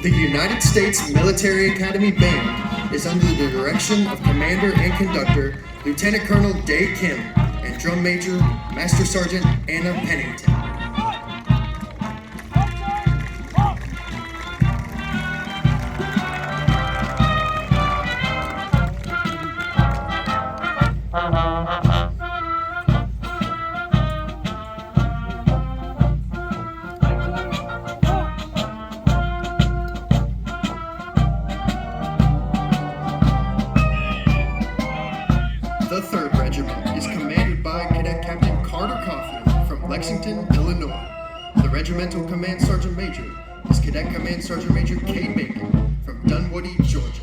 The United States Military Academy Band is under the direction of Commander and Conductor Lieutenant Colonel Dave Kim and Drum Major Master Sergeant Anna Pennington. The 3rd Regiment is commanded by Cadet Captain Carter Coffey from Lexington, Illinois. The Regimental Command Sergeant Major is Cadet Command Sergeant Major Kay Bacon from Dunwoody, Georgia.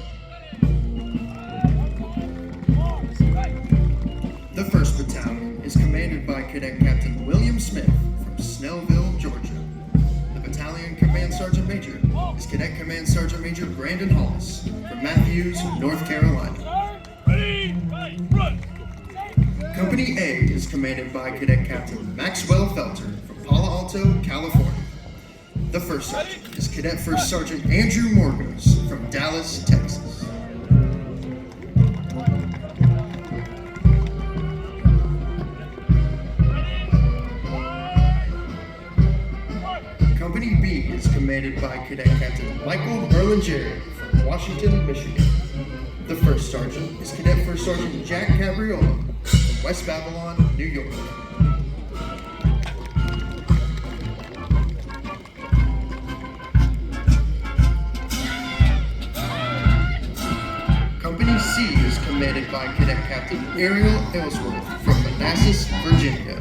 The 1st Battalion is commanded by Cadet Captain William Smith from Snellville, Georgia. The Battalion Command Sergeant Major is Cadet Command Sergeant Major Brandon Hollis from Matthews, North Carolina. Company A is commanded by Cadet Captain Maxwell Felter from Palo Alto, California. The 1st Sergeant is Cadet 1st Sergeant Andrew Morgos from Dallas, Texas. Company B is commanded by Cadet Captain Michael Erlingeri from Washington, Michigan. The 1st Sergeant is Cadet 1st Sergeant Jack Cabriola from West Babylon, New York. Company C is commanded by Cadet Captain Ariel Ellsworth from Manassas, Virginia.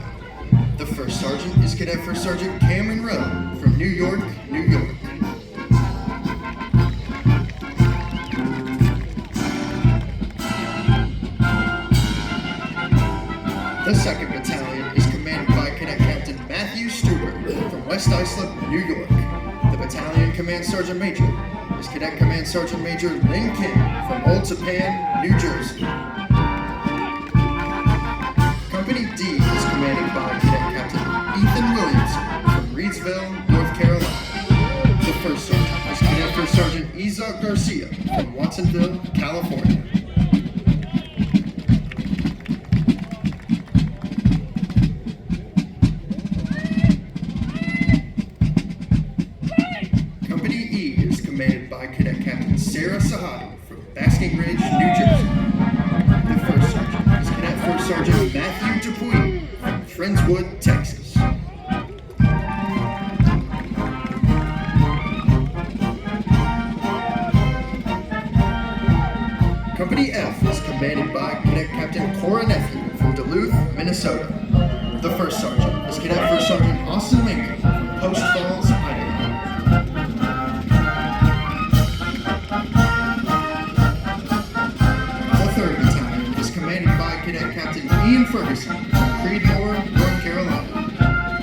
The 1st Sergeant is Cadet 1st Sergeant Cameron Rowe from New York, New York. The 2nd Battalion is commanded by Cadet Captain Matthew Stewart from West Islip, New York. The Battalion Command Sergeant Major is Cadet Command Sergeant Major Lynn Kim from Old Tappan, New Jersey. Company D is commanded by Cadet Captain Ethan Williamson from Reidsville, North Carolina. The 1st Sergeant is Cadet 1st Sergeant Isaac Garcia from Watsonville, California. Commanded by Cadet Captain Sarah Sahadi from Basking Ridge, New Jersey. The 1st Sergeant is Cadet 1st Sergeant Matthew Dupuy from Friendswood, Texas. Company F is commanded by Cadet Captain Cora Nephew from Duluth, Minnesota. The 1st Sergeant is Cadet 1st Sergeant Austin Minka from Post Falls, Idaho. Cadet Captain Ian Ferguson from Creedmoor, North Carolina.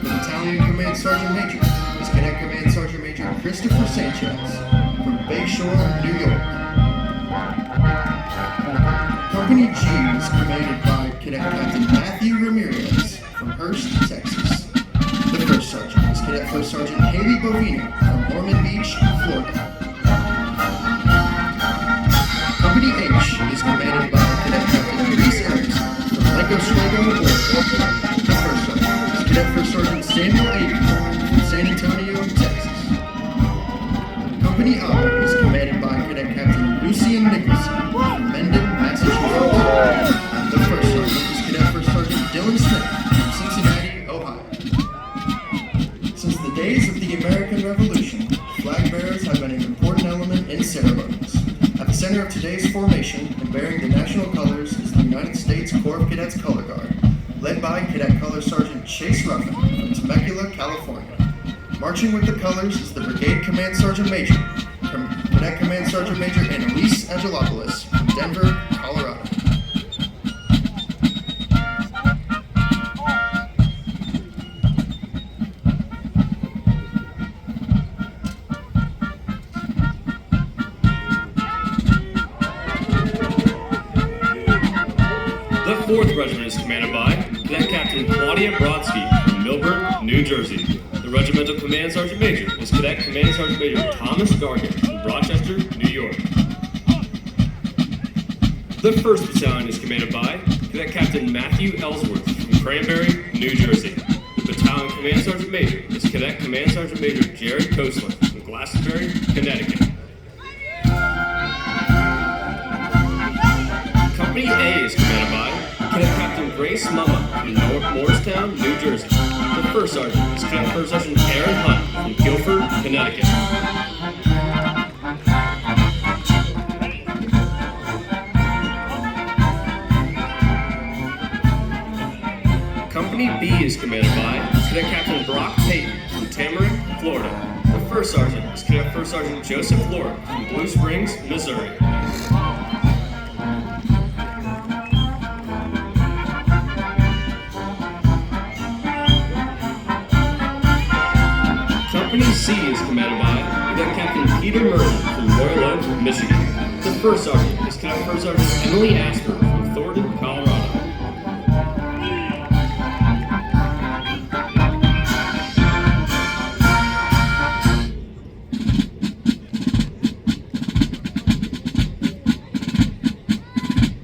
The Battalion Command Sergeant Major is Cadet Command Sergeant Major Christopher Sanchez from Bayshore, New York. Company G is commanded by Cadet Captain Matthew Ramirez from Hurst, Texas. The 1st Sergeant is Cadet 1st Sergeant Haley Bovino from Ormond Beach, Florida. Company H is commanded by Cadet Captain Reese Erickson from Lake Oswego, Oregon. The 1st Sergeant is Cadet 1st Sergeant Samuel Avery from San Antonio, Texas. Company I is commanded by Cadet Captain Lucian Nicholson from Mendon, Massachusetts. The have been an important element in ceremonies. At the center of today's formation and bearing the national colors is the United States Corps of Cadets Color Guard, led by Cadet Color Sergeant Chase Ruffin from Temecula, California. Marching with the colors is the Brigade Command Sergeant Major, Cadet Command Sergeant Major Annalise Angelopoulos from Denver, Colorado. The 4th Regiment is commanded by Cadet Captain Claudia Brodsky from Millburn, New Jersey. The Regimental Command Sergeant Major is Cadet Command Sergeant Major Thomas Gargan from Rochester, New York. The 1st Battalion is commanded by Cadet Captain Matthew Ellsworth from Cranberry, New Jersey. The Battalion Command Sergeant Major is Cadet Command Sergeant Major Jared Kosler from Glastonbury, Connecticut. Company A is commanded by Cadet Captain Grace Mumma from Morristown, New Jersey. The 1st Sergeant is Cadet 1st Sergeant Aaron Hunt from Guilford, Connecticut. Company B is commanded by Cadet Captain Brock Payton from Tamarick, Florida. The 1st Sergeant is Cadet 1st Sergeant Joseph Lord from Blue Springs, Missouri. Company C is commanded by Cadet Captain Peter Merton from Royal Oak, Michigan. The 1st Sergeant is Cadet 1st Sergeant Emily Asper from Thornton, Colorado.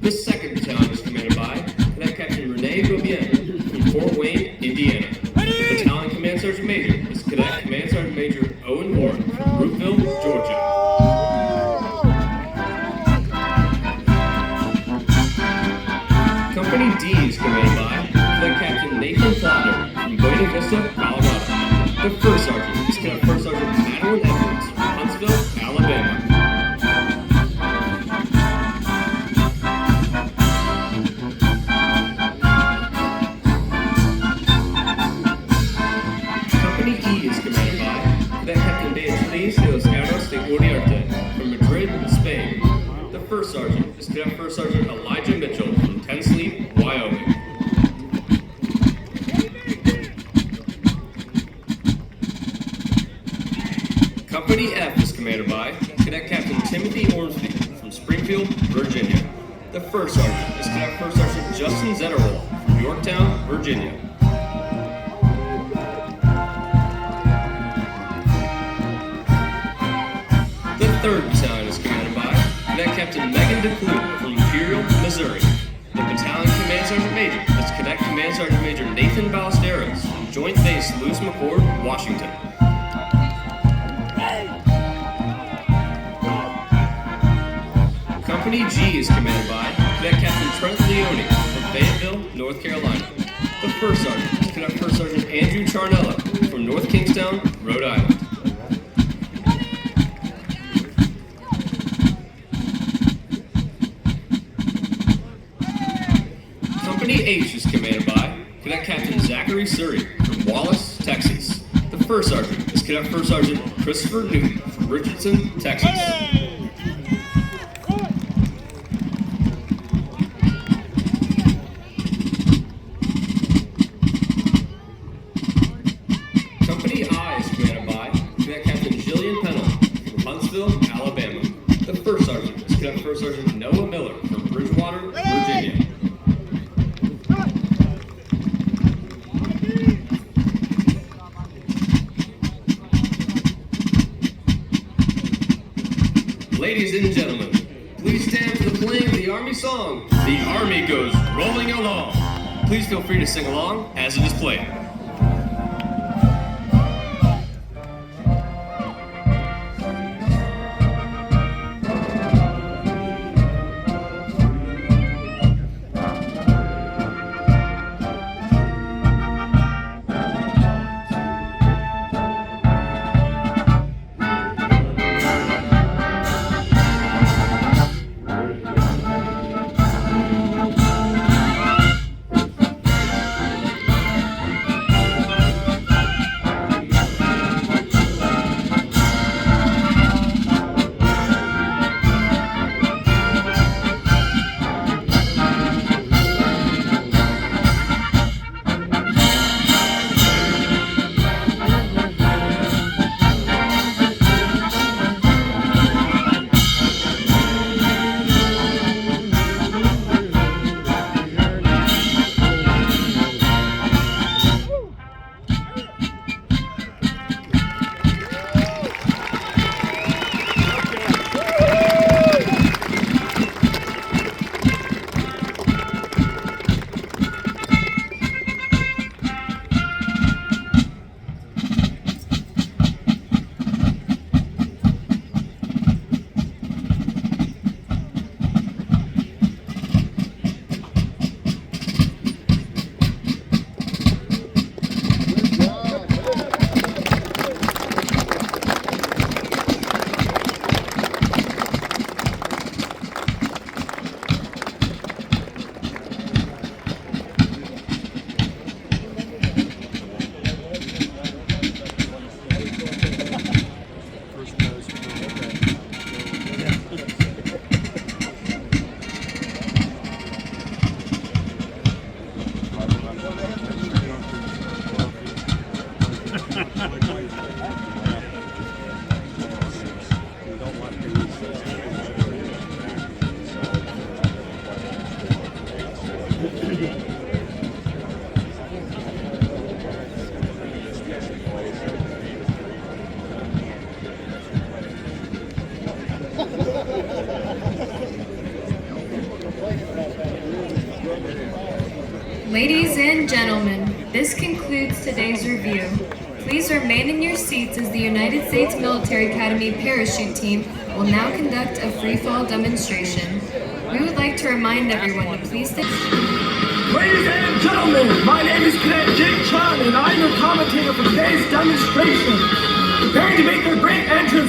The 2nd Battalion is commanded by Cadet Captain Renee Gobien from Fort Wayne, Indiana. The Battalion Command Sergeant Major is Cadet Command Sergeant Major Owen Warren from Brookville, Georgia. Company D is commanded by Cadet Captain Nathan Plotner from Buena Vista, Colorado. The 1st Sergeant is Cadet 1st Sergeant Madeline Edwards from Huntsville, Alabama. Company E is commanded by Cadet Captain Beatriz de los Llanos de Uriarte from Madrid, Spain. The 1st Sergeant is Cadet 1st Sergeant Elijah Mitchell from Tensley, Wyoming. Company F is commanded by Cadet Captain Timothy Ormsby from Springfield, Virginia. The 1st Sergeant is Cadet 1st Sergeant Justin Zetterwald from Yorktown, Virginia. The 3rd Battalion is commanded by Cadet Captain Megan DeClue from Imperial, Missouri. The Battalion Command Sergeant Major is Cadet Command Sergeant Major Nathan Ballesteros from Joint Base Lewis McChord, Washington. Company G is commanded by Cadet Captain Trent Leone from Fayetteville, North Carolina. The 1st Sergeant is Cadet 1st Sergeant Andrew Charnella from North Kingstown, Rhode Island. Company H is commanded by Cadet Captain Zachary Surrey from Wallace, Texas. The 1st Sergeant is Cadet 1st Sergeant Christopher Newton from Richardson, Texas. Company I is commanded by Cadet Captain Jillian Pennell from Huntsville, Alabama. The 1st Sergeant is Cadet 1st Sergeant Noah Miller from Bridgewater, Virginia. Ladies and gentlemen, please stand for the playing of the Army song, The Army Goes Rolling Along. Please feel free to sing along as it is played. Ladies and gentlemen, this concludes today's review. Please remain in your seats as the United States Military Academy parachute team will now conduct a free-fall demonstration. We would like to remind everyone to please stay. Ladies and gentlemen, my name is Cadet Jake Chan and I'm your commentator for today's demonstration. Preparing to make their great entrance